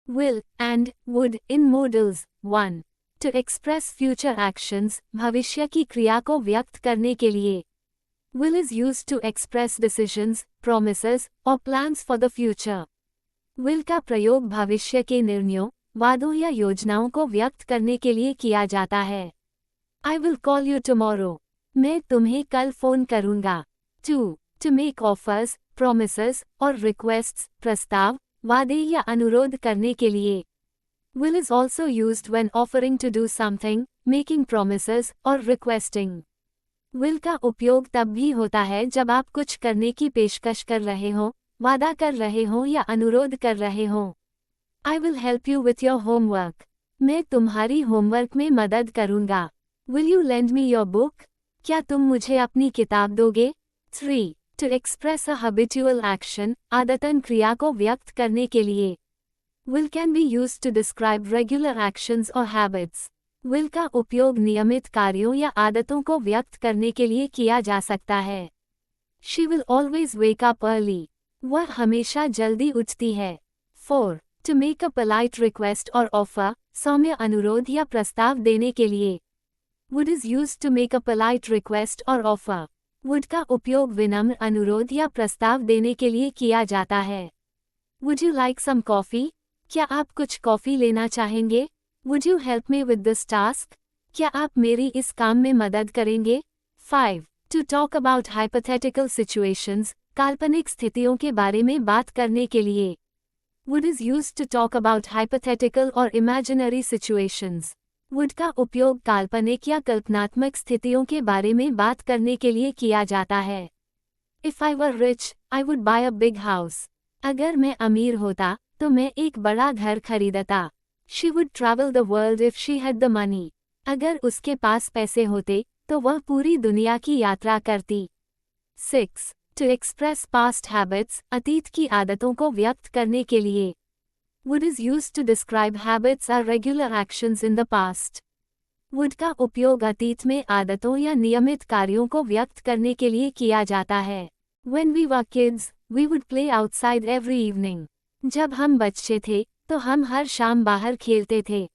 Will and would in modals. 1. To express future actions, भविष्य की क्रिया को व्यक्त करने के लिए. Will is used to express decisions, promises, or plans for the future. Will का प्रयोग भविष्य के निर्णयों, वादों या योजनाओं को व्यक्त करने के लिए किया जाता है. I will call you tomorrow. मैं तुम्हें कल फोन करूंगा. 2. To make offers, promises, or requests, प्रस्ताव, वादे या अनुरोध करने के लिए. Will is also used when offering to do something, making promises, or requesting. Will का उपयोग तब भी होता है जब आप कुछ करने की पेशकश कर रहे हो, वादा कर रहे हो या अनुरोध कर रहे हो. I will help you with your homework. मैं तुम्हारी होमवर्क में मदद करूंगा. Will you lend me your book? क्या तुम मुझे अपनी किताब दोगे? 3. To express a habitual action, आदतन क्रिया को व्यक्त करने के लिए. Will can be used to describe regular actions or habits. Will का उपयोग नियमित कार्यों या आदतों को व्यक्त करने के लिए किया जा सकता है. She will always wake up early. वह हमेशा जल्दी उठती है. 4. To make a polite request or offer, सौम्य अनुरोध या प्रस्ताव देने के लिए. Would is used to make a polite request or offer. Would का उपयोग विनम्र अनुरोध या प्रस्ताव देने के लिए किया जाता है. Would you like some coffee? क्या आप कुछ कॉफी लेना चाहेंगे? Would you help me with this task? क्या आप मेरी इस काम में मदद करेंगे? 5. To talk about hypothetical situations, काल्पनिक स्थितियों के बारे में बात करने के लिए. Would is used to talk about hypothetical or imaginary situations. Would का उपयोग काल्पनिक या कल्पनात्मक स्थितियों के बारे में बात करने के लिए किया जाता है. If I were rich, I would buy a big house. अगर मैं अमीर होता, तो मैं एक बड़ा घर खरीदता. She would travel the world if she had the money. अगर उसके पास पैसे होते, तो वह पूरी दुनिया की यात्रा करती. 6. To express past habits, अतीत की आदतों को व्यक्त करने के लिए. Would is used to describe habits or regular actions in the past. Would का उपयोग अतीत में आदतों या नियमित कार्यों को व्यक्त करने के लिए किया जाता है. When we were kids, we would play outside every evening. जब हम बच्चे थे, तो हम हर शाम बाहर खेलते थे.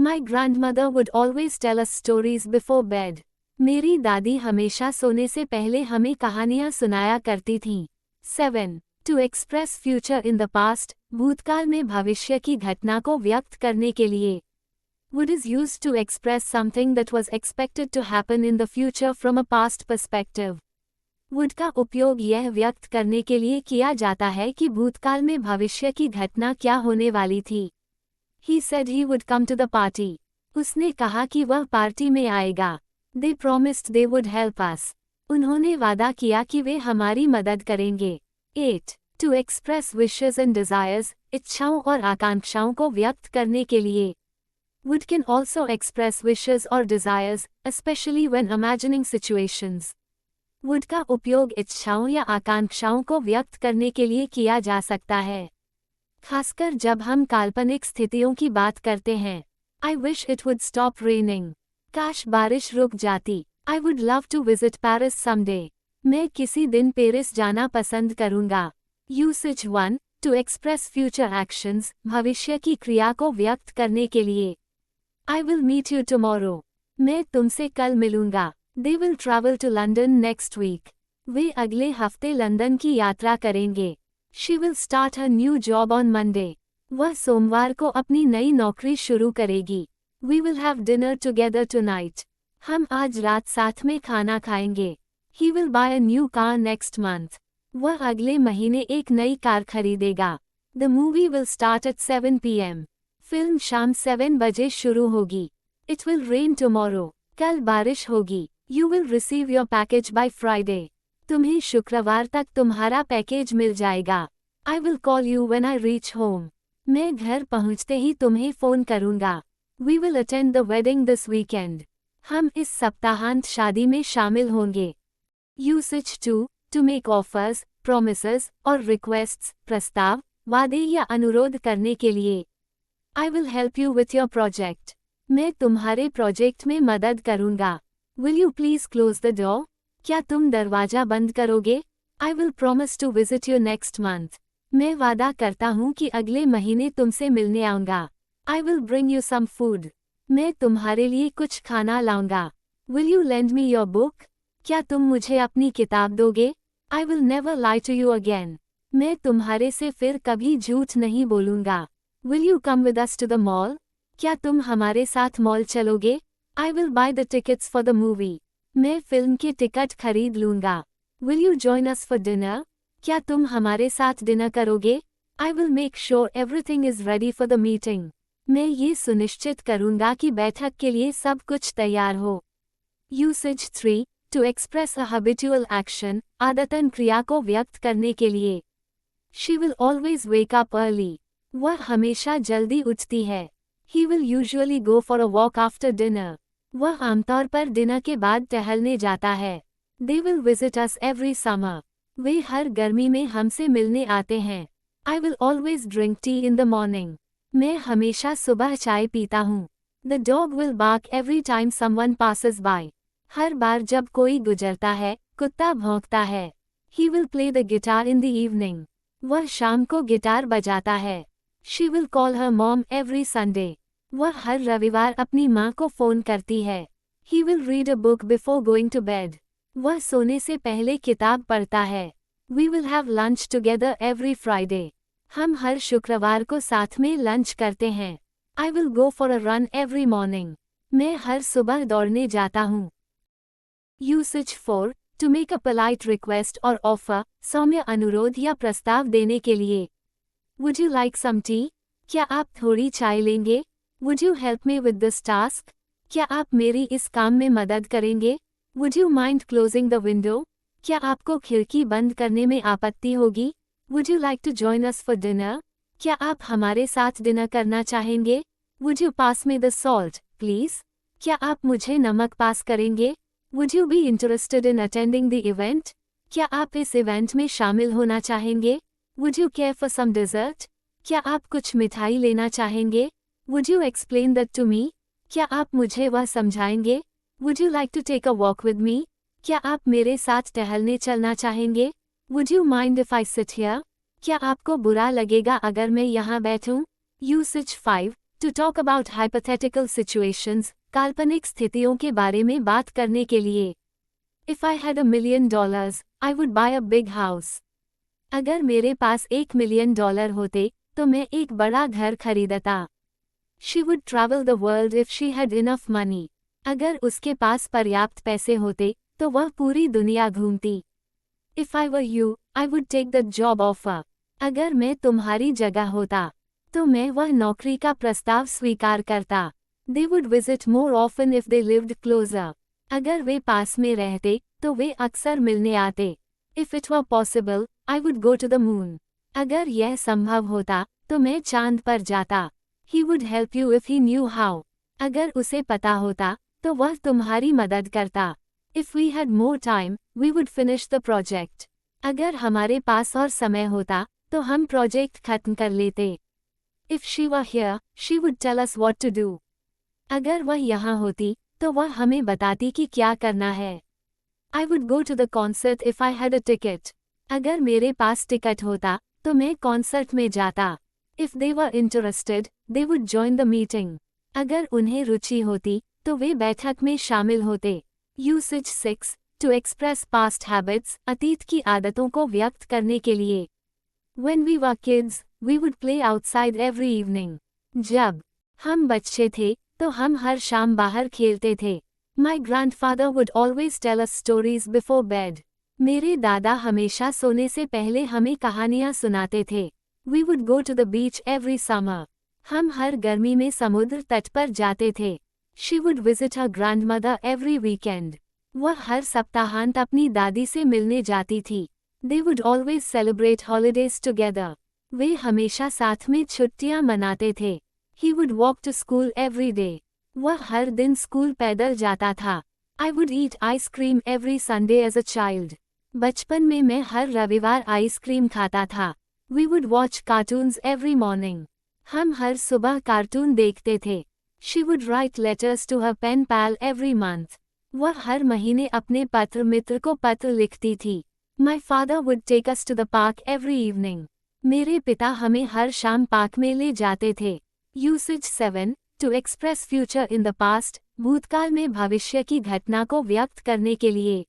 My grandmother would always tell us stories before bed. मेरी दादी हमेशा सोने से पहले हमें कहानियाँ सुनाया करती थीं. 7. To express future in the past, भूतकाल में भविष्य की घटना को व्यक्त करने के लिए. Would is used to express something that was expected to happen in the future from a past perspective. Would का उपयोग यह व्यक्त करने के लिए किया जाता है कि भूतकाल में भविष्य की घटना क्या होने वाली थी. He said he would come to the party. उसने कहा कि वह पार्टी में आएगा. They promised they would help us. उन्होंने वादा किया कि वे हमारी मदद करेंगे. 8. To express wishes and desires, इच्छाओं और आकांक्षाओं को व्यक्त करने के लिए. Would can also express wishes or desires, especially when imagining situations. Would का उपयोग इच्छाओं या आकांक्षाओं को व्यक्त करने के लिए किया जा सकता है. खासकर जब हम काल्पनिक स्थितियों की बात करते हैं. I wish it would stop raining. काश बारिश रुक जाती. I would love to visit Paris someday. मैं किसी दिन पेरिस जाना पसंद करूंगा. Usage 1. To express future actions, भविष्य की क्रिया को व्यक्त करने के लिए. I will meet you tomorrow. मैं तुमसे कल मिलूंगा. They will travel to London next week. वे अगले हफ्ते लंदन की यात्रा करेंगे. She will start her new job on Monday. वह सोमवार को अपनी नई नौकरी शुरू करेगी. We will have dinner together tonight. हम आज रात साथ में खाना खाएंगे. He will buy a new car next month. वह अगले महीने एक नई कार खरीदेगा. The movie will start at 7 p.m. Film शाम 7 बजे शुरू होगी. It will rain tomorrow. कल बारिश होगी. You will receive your package by Friday. तुम्हें शुक्रवार तक तुम्हारा पैकेज मिल जाएगा. I will call you when I reach home. मैं घर पहुंचते ही तुम्हें फोन करूंगा. We will attend the wedding this weekend. हम इस सप्ताहांत शादी में शामिल होंगे. Usage 2. To make offers, promises, or requests, प्रस्ताव, वादे या अनुरोध करने के लिए. I will help you with your project. मैं तुम्हारे प्रोजेक्ट में मदद करूंगा. Will you please close the door? क्या तुम दरवाजा बंद करोगे? I will promise to visit you next month. मैं वादा करता हूँ कि अगले महीने तुमसे मिलने आऊँगा। I will bring you some food. मैं तुम्हारे लिए कुछ खाना लाऊंगा। Will you lend me your book? क्या तुम मुझे अपनी किताब दोगे? I will never lie to you again. मैं तुम्हारे से फिर कभी झूठ नहीं बोलूंगा। Will you come with us to the mall? क्या तुम हमारे साथ मॉल चलोगे? I will buy the tickets for the movie. मैं फिल्म के टिकट खरीद लूंगा। Will you join us for dinner? क्या तुम हमारे साथ डिनर करोगे? I will make sure everything is ready for the meeting. मैं ये सुनिश्चित करूंगा कि बैठक के लिए सब कुछ तैयार हो। Usage 3. To express a habitual action, आदतन क्रिया को व्यक्त करने के लिए। She will always wake up early. वह हमेशा जल्दी उठती है। He will usually go for a walk after dinner. वह आमतौर पर डिनर के बाद टहलने जाता है। They will visit us every summer. वे हर गर्मी में हमसे मिलने आते हैं। I will always drink tea in the morning. मैं हमेशा सुबह चाय पीता हूँ। The dog will bark every time someone passes by. हर बार जब कोई गुजरता है, कुत्ता भौंकता है। He will play the guitar in the evening. वह शाम को गिटार बजाता है। She will call her mom every Sunday. वह हर रविवार अपनी माँ को फोन करती है। He will read a book before going to bed. वह सोने से पहले किताब पढ़ता है। We will have lunch together every Friday. हम हर शुक्रवार को साथ में लंच करते हैं। I will go for a run every morning. मैं हर सुबह दौड़ने जाता हूँ। Usage 4. To make a polite request or offer, सौम्य अनुरोध या प्रस्ताव देने के लिए। Would you like some tea? क्या आप थोड़ी चाय लेंगे? Would you help me with this task? क्या आप मेरी इस काम में मदद करेंगे? Would you mind closing the window? क्या आपको खिड़की बंद करने में आपत्ति होगी? Would you like to join us for dinner? क्या आप हमारे साथ डिनर करना चाहेंगे? Would you pass me the salt, please? क्या आप मुझे नमक पास करेंगे? Would you be interested in attending the event? क्या आप इस इवेंट में शामिल होना चाहेंगे? Would you care for some dessert? क्या आप कुछ मिठाई लेना चाहेंगे? Would you explain that to me? क्या आप मुझे वह समझाएंगे? Would you like to take a walk with me? क्या आप मेरे साथ टहलने चलना चाहेंगे? Would you mind if I sit here? क्या आपको बुरा लगेगा अगर मैं यहाँ बैठूं? Usage 5. To talk about hypothetical situations, काल्पनिक स्थितियों के बारे में बात करने के लिए। If I had $1 million, I would buy a big house. अगर मेरे पास $1 मिलियन होते, तो मैं एक बड़ा घर खरीदता। She would travel the world if she had enough money. अगर उसके पास पर्याप्त पैसे होते, तो वह पूरी दुनिया घूमती। If I were you, I would take the job offer. अगर मैं तुम्हारी जगह होता, तो मैं वह नौकरी का प्रस्ताव स्वीकार करता। They would visit more often if they lived closer. अगर वे पास में रहते, तो वे अक्सर मिलने आते। If it were possible, I would go to the moon. अगर यह संभव होता, तो मैं चांद पर जाता। He would help you if he knew how. अगर उसे पता होता, तो वह तुम्हारी मदद करता। If we had more time, we would finish the project. अगर हमारे पास और समय होता, तो हम प्रोजेक्ट खत्म कर लेते। If she were here, she would tell us what to do. अगर वह यहाँ होती, तो वह हमें बताती कि क्या करना है। I would go to the concert if I had a ticket. अगर मेरे पास टिकट होता, तो मैं कॉन्सर्ट में जाता। If they were interested, they would join the meeting. अगर उन्हें रुचि होती, तो वे बैठक में शामिल होते। Usage 6. To express past habits, अतीत की आदतों को व्यक्त करने के लिए। When we were kids, we would play outside every evening. जब हम बच्चे थे, तो हम हर शाम बाहर खेलते थे। My grandfather would always tell us stories before bed. मेरे दादा हमेशा सोने से पहले हमें कहानियाँ सुनाते थे। We would go to the beach every summer. हम हर गर्मी में समुद्र तट पर जाते थे। She would visit her grandmother every weekend. वह हर सप्ताहांत अपनी दादी से मिलने जाती थी। They would always celebrate holidays together. वे हमेशा साथ में छुट्टियां मनाते थे। He would walk to school every day. वह हर दिन स्कूल पैदल जाता था। I would eat ice cream every Sunday as a child. बचपन में मैं हर रविवार आइसक्रीम खाता था। We would watch cartoons every morning. हम हर सुबह कार्टून देखते थे। She would write letters to her pen pal every month. वह हर महीने अपने पत्र मित्र को पत्र लिखती थी। My father would take us to the park every evening. मेरे पिता हमें हर शाम पार्क में ले जाते थे। Usage 7 to express future in the past, भूतकाल में भविष्य की घटना को व्यक्त करने के लिए।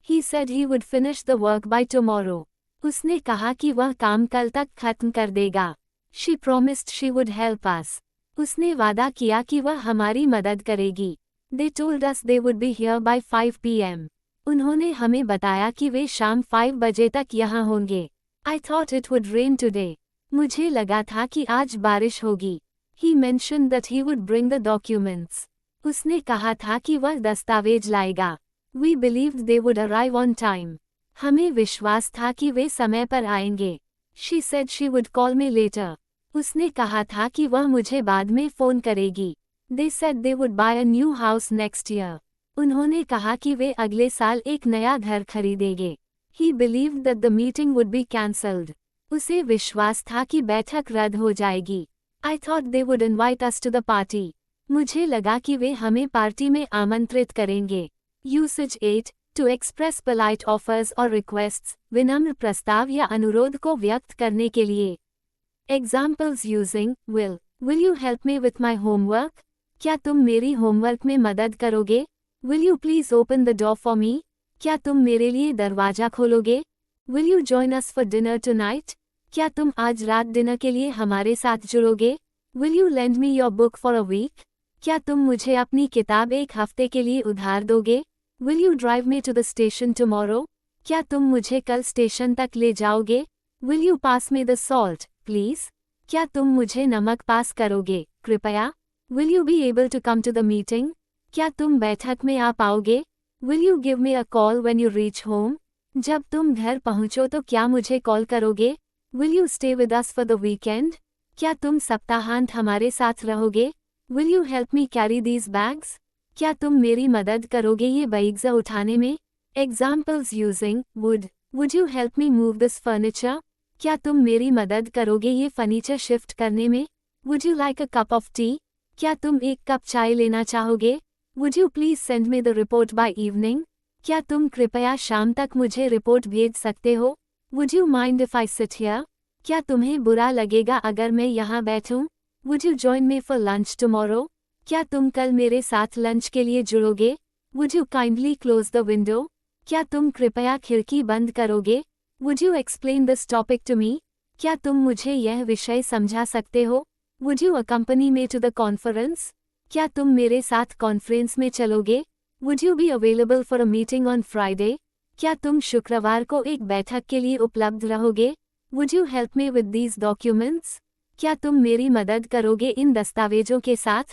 He said he would finish the work by tomorrow. उसने कहा कि वह काम कल तक खत्म कर देगा। She promised she would help us. उसने वादा किया कि वह हमारी मदद करेगी। They told us they would be here by 5 p.m. उन्होंने हमें बताया कि वे शाम 5 बजे तक यहाँ होंगे। I thought it would rain today. मुझे लगा था कि आज बारिश होगी। He mentioned that he would bring the documents. उसने कहा था कि वह दस्तावेज लाएगा। We believed they would arrive on time. हमें विश्वास था कि वे समय पर आएंगे। She said she would call me later. उसने कहा था कि वह मुझे बाद में फ़ोन करेगी। They said they would buy a new house next year. उन्होंने कहा कि वे अगले साल एक नया घर खरीदेंगे। He believed that the meeting would be cancelled. उसे विश्वास था कि बैठक रद्द हो जाएगी। I thought they would invite us to the party. मुझे लगा कि वे हमें पार्टी में आमंत्रित करेंगे। Usage 8 to express polite offers or requests, विनम्र प्रस्ताव या अनुरोध को व्यक्त करने के लिए। Examples using will. Will you help me with my homework? क्या तुम मेरी होमवर्क में मदद करोगे? Will you please open the door for me? क्या तुम मेरे लिए दरवाजा खोलोगे? Will you join us for dinner tonight? क्या तुम आज रात डिनर के लिए हमारे साथ जुड़ोगे? Will you lend me your book for a week? क्या तुम मुझे अपनी किताब एक हफ्ते के लिए उधार दोगे? Will you drive me to the station tomorrow? क्या तुम मुझे कल स्टेशन तक ले जाओगे? Will you pass me the salt, please? क्या तुम मुझे नमक पास करोगे, कृपया? Will you be able to come to the meeting? क्या तुम बैठक में आ पाओगे? Will you give me a call when you reach home? जब तुम घर पहुंचो तो क्या मुझे कॉल करोगे? Will you stay with us for the weekend? क्या तुम सप्ताहांत हमारे साथ रहोगे? Will you help me carry these bags? क्या तुम मेरी मदद करोगे ये बैग्स उठाने में? Examples using would. Would you help me move this furniture? क्या तुम मेरी मदद करोगे ये फर्नीचर शिफ्ट करने में? Would you like a cup of tea? क्या तुम एक कप चाय लेना चाहोगे? Would you please send me the report by evening? क्या तुम कृपया शाम तक मुझे रिपोर्ट भेज सकते हो? Would you mind if I sit here? क्या तुम्हें बुरा लगेगा अगर मैं यहाँ बैठूं? Would you join me for lunch tomorrow? क्या तुम कल मेरे साथ लंच के लिए जुड़ोगे? Would you kindly close the window? क्या तुम कृपया खिड़की बंद करोगे? Would you explain this topic to me? क्या तुम मुझे यह विषय समझा सकते हो? Would you accompany me to the conference? क्या तुम मेरे साथ कॉन्फ्रेंस में चलोगे? Would you be available for a meeting on Friday? क्या तुम शुक्रवार को एक बैठक के लिए उपलब्ध रहोगे? Would you help me with these documents? क्या तुम मेरी मदद करोगे इन दस्तावेजों के साथ?